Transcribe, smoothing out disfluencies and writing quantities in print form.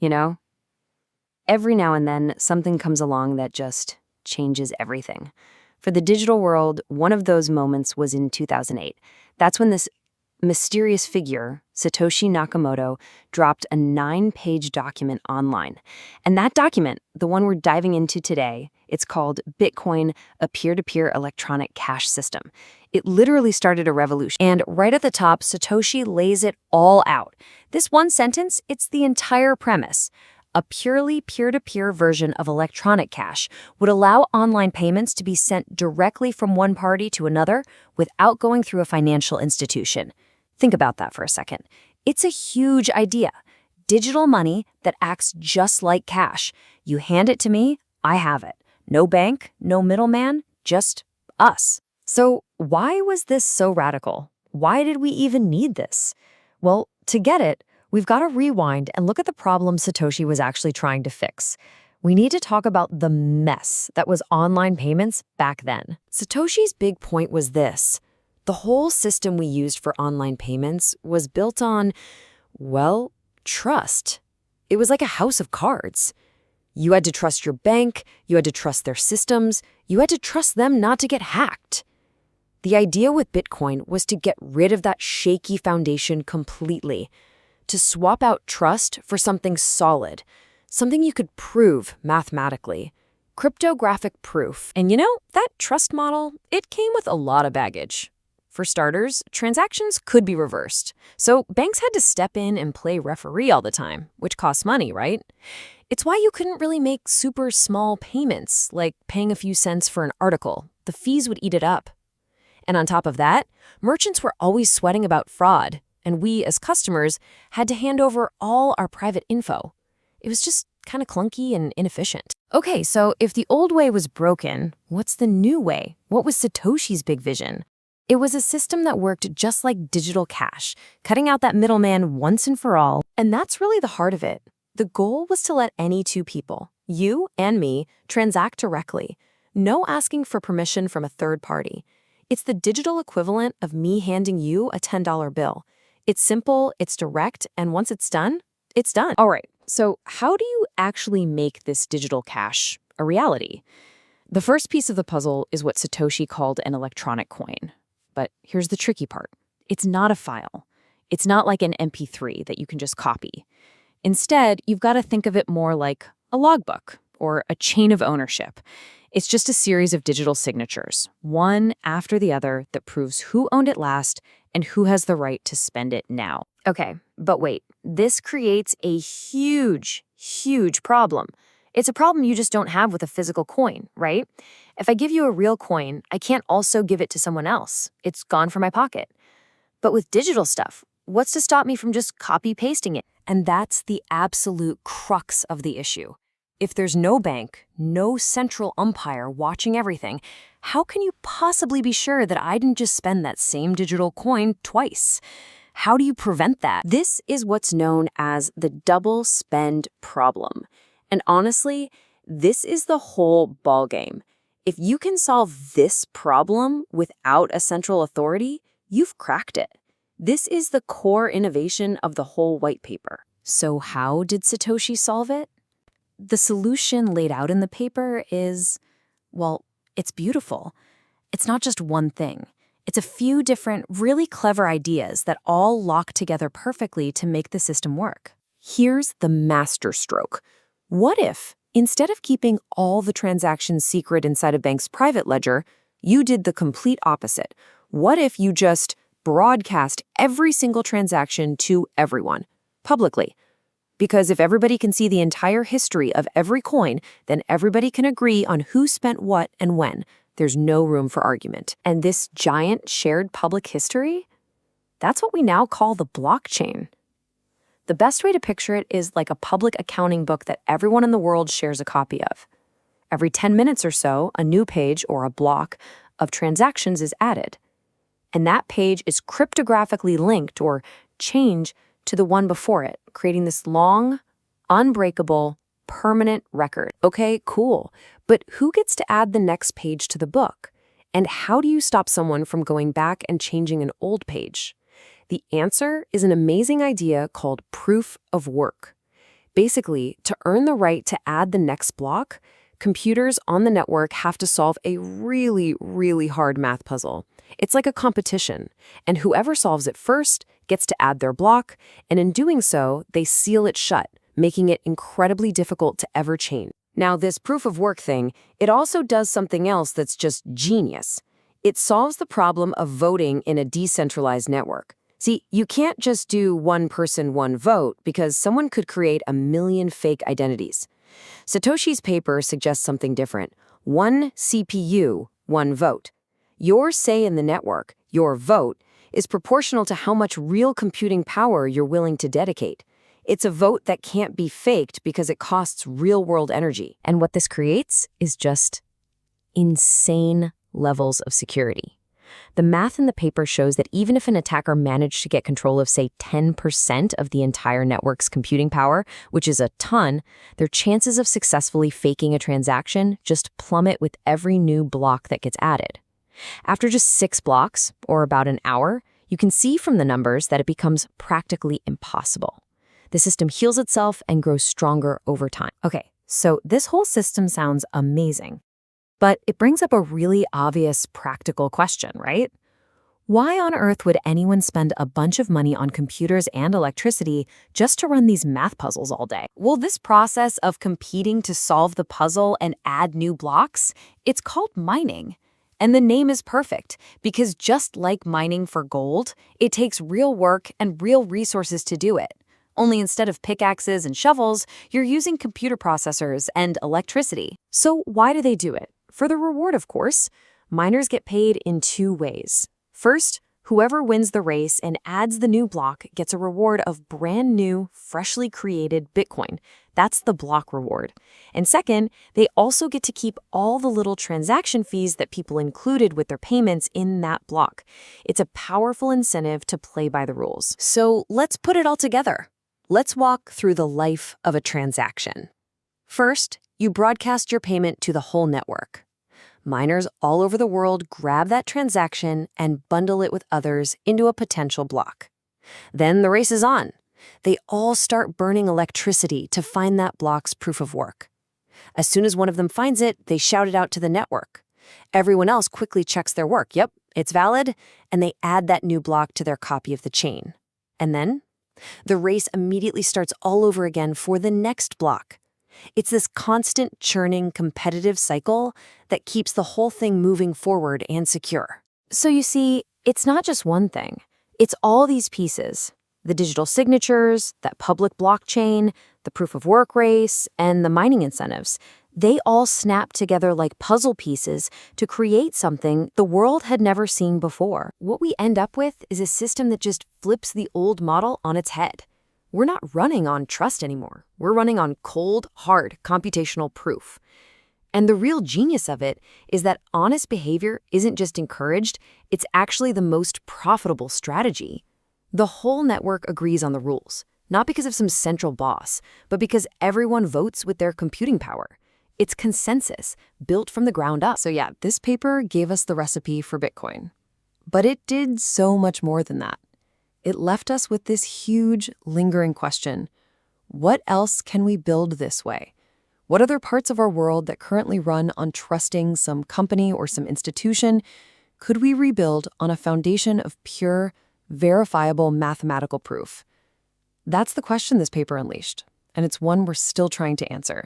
you know? Every now and then, something comes along that just changes everything. For the digital world, one of those moments was in 2008. That's when this mysterious figure, Satoshi Nakamoto, dropped a 9-page document online. And that document, the one we're diving into today, it's called Bitcoin, a peer-to-peer electronic cash system. It literally started a revolution. And right at the top, Satoshi lays it all out. This one sentence, it's the entire premise. A purely peer-to-peer version of electronic cash would allow online payments to be sent directly from one party to another without going through a financial institution. Think about that for a second. It's a huge idea. Digital money that acts just like cash. You hand it to me, I have it. No bank, no middleman, just us. So why was this so radical? Why did we even need this? Well, to get it, we've got to rewind and look at the problem Satoshi was actually trying to fix. We need to talk about the mess that was online payments back then. Satoshi's big point was this. The whole system we used for online payments was built on, well, trust. It was like a house of cards. You had to trust your bank, you had to trust their systems, you had to trust them not to get hacked. The idea with Bitcoin was to get rid of that shaky foundation completely, to swap out trust for something solid, something you could prove mathematically. Cryptographic proof. And that trust model, it came with a lot of baggage. For starters, transactions could be reversed. So banks had to step in and play referee all the time, which costs money, right? It's why you couldn't really make super small payments, like paying a few cents for an article. The fees would eat it up. And on top of that, merchants were always sweating about fraud, and we, as customers, had to hand over all our private info. It was just kind of clunky and inefficient. Okay, so if the old way was broken, what's the new way? What was Satoshi's big vision? It was a system that worked just like digital cash, cutting out that middleman once and for all. And that's really the heart of it. The goal was to let any two people, you and me, transact directly. No asking for permission from a third party. It's the digital equivalent of me handing you a $10 bill. It's simple, it's direct, and once it's done, it's done. All right, so how do you actually make this digital cash a reality? The first piece of the puzzle is what Satoshi called an electronic coin. But here's the tricky part. It's not a file. It's not like an MP3 that you can just copy. Instead, you've got to think of it more like a logbook or a chain of ownership. It's just a series of digital signatures, one after the other, that proves who owned it last and who has the right to spend it now. Okay, but wait, this creates a huge, huge problem. It's a problem you just don't have with a physical coin, right? If I give you a real coin, I can't also give it to someone else. It's gone from my pocket. But with digital stuff, what's to stop me from just copy-pasting it? And that's the absolute crux of the issue. If there's no bank, no central umpire watching everything, how can you possibly be sure that I didn't just spend that same digital coin twice? How do you prevent that? This is what's known as the double spend problem. And honestly, this is the whole ballgame. If you can solve this problem without a central authority, you've cracked it. This is the core innovation of the whole white paper. So how did Satoshi solve it? The solution laid out in the paper is, well, it's beautiful. It's not just one thing. It's a few different, really clever ideas that all lock together perfectly to make the system work. Here's the masterstroke. What if, instead of keeping all the transactions secret inside a bank's private ledger, you did the complete opposite? What if you just broadcast every single transaction to everyone, publicly? Because if everybody can see the entire history of every coin, then everybody can agree on who spent what and when. There's no room for argument. And this giant shared public history, that's what we now call the blockchain. The best way to picture it is like a public accounting book that everyone in the world shares a copy of. Every 10 minutes or so, a new page or a block of transactions is added. And that page is cryptographically linked or chained to the one before it, creating this long, unbreakable, permanent record. Okay, cool. But who gets to add the next page to the book? And how do you stop someone from going back and changing an old page? The answer is an amazing idea called proof of work. Basically, to earn the right to add the next block, computers on the network have to solve a really, really hard math puzzle. It's like a competition, and whoever solves it first gets to add their block, and in doing so, they seal it shut, making it incredibly difficult to ever change. Now, this proof of work thing, it also does something else that's just genius. It solves the problem of voting in a decentralized network. See, you can't just do one person, one vote, because someone could create a million fake identities. Satoshi's paper suggests something different. One CPU, one vote. Your say in the network, your vote, is proportional to how much real computing power you're willing to dedicate. It's a vote that can't be faked because it costs real-world energy. And what this creates is just insane levels of security. The math in the paper shows that even if an attacker managed to get control of, say, 10% of the entire network's computing power, which is a ton, their chances of successfully faking a transaction just plummet with every new block that gets added. After just 6 blocks, or about an hour, you can see from the numbers that it becomes practically impossible. The system heals itself and grows stronger over time. Okay, so this whole system sounds amazing. But it brings up a really obvious practical question, right? Why on earth would anyone spend a bunch of money on computers and electricity just to run these math puzzles all day? Well, this process of competing to solve the puzzle and add new blocks, it's called mining. And the name is perfect, because just like mining for gold, it takes real work and real resources to do it. Only instead of pickaxes and shovels, you're using computer processors and electricity. So why do they do it? For the reward, of course. Miners get paid in 2 ways. First, whoever wins the race and adds the new block gets a reward of brand new, freshly created Bitcoin. That's the block reward. And second, they also get to keep all the little transaction fees that people included with their payments in that block. It's a powerful incentive to play by the rules. So let's put it all together. Let's walk through the life of a transaction. First, you broadcast your payment to the whole network. Miners all over the world grab that transaction and bundle it with others into a potential block. Then the race is on. They all start burning electricity to find that block's proof of work. As soon as one of them finds it, they shout it out to the network. Everyone else quickly checks their work. Yep, it's valid, and they add that new block to their copy of the chain. And then the race immediately starts all over again for the next block. It's this constant churning competitive cycle that keeps the whole thing moving forward and secure. So you see, it's not just one thing. It's all these pieces: the digital signatures, that public blockchain, the proof of work race, and the mining incentives. They all snap together like puzzle pieces to create something the world had never seen before. What we end up with is a system that just flips the old model on its head. We're not running on trust anymore. We're running on cold, hard computational proof. And the real genius of it is that honest behavior isn't just encouraged, it's actually the most profitable strategy. The whole network agrees on the rules, not because of some central boss, but because everyone votes with their computing power. It's consensus, built from the ground up. So yeah, this paper gave us the recipe for Bitcoin. But it did so much more than that. It left us with this huge, lingering question. What else can we build this way? What other parts of our world that currently run on trusting some company or some institution could we rebuild on a foundation of pure, verifiable mathematical proof? That's the question this paper unleashed, and it's one we're still trying to answer.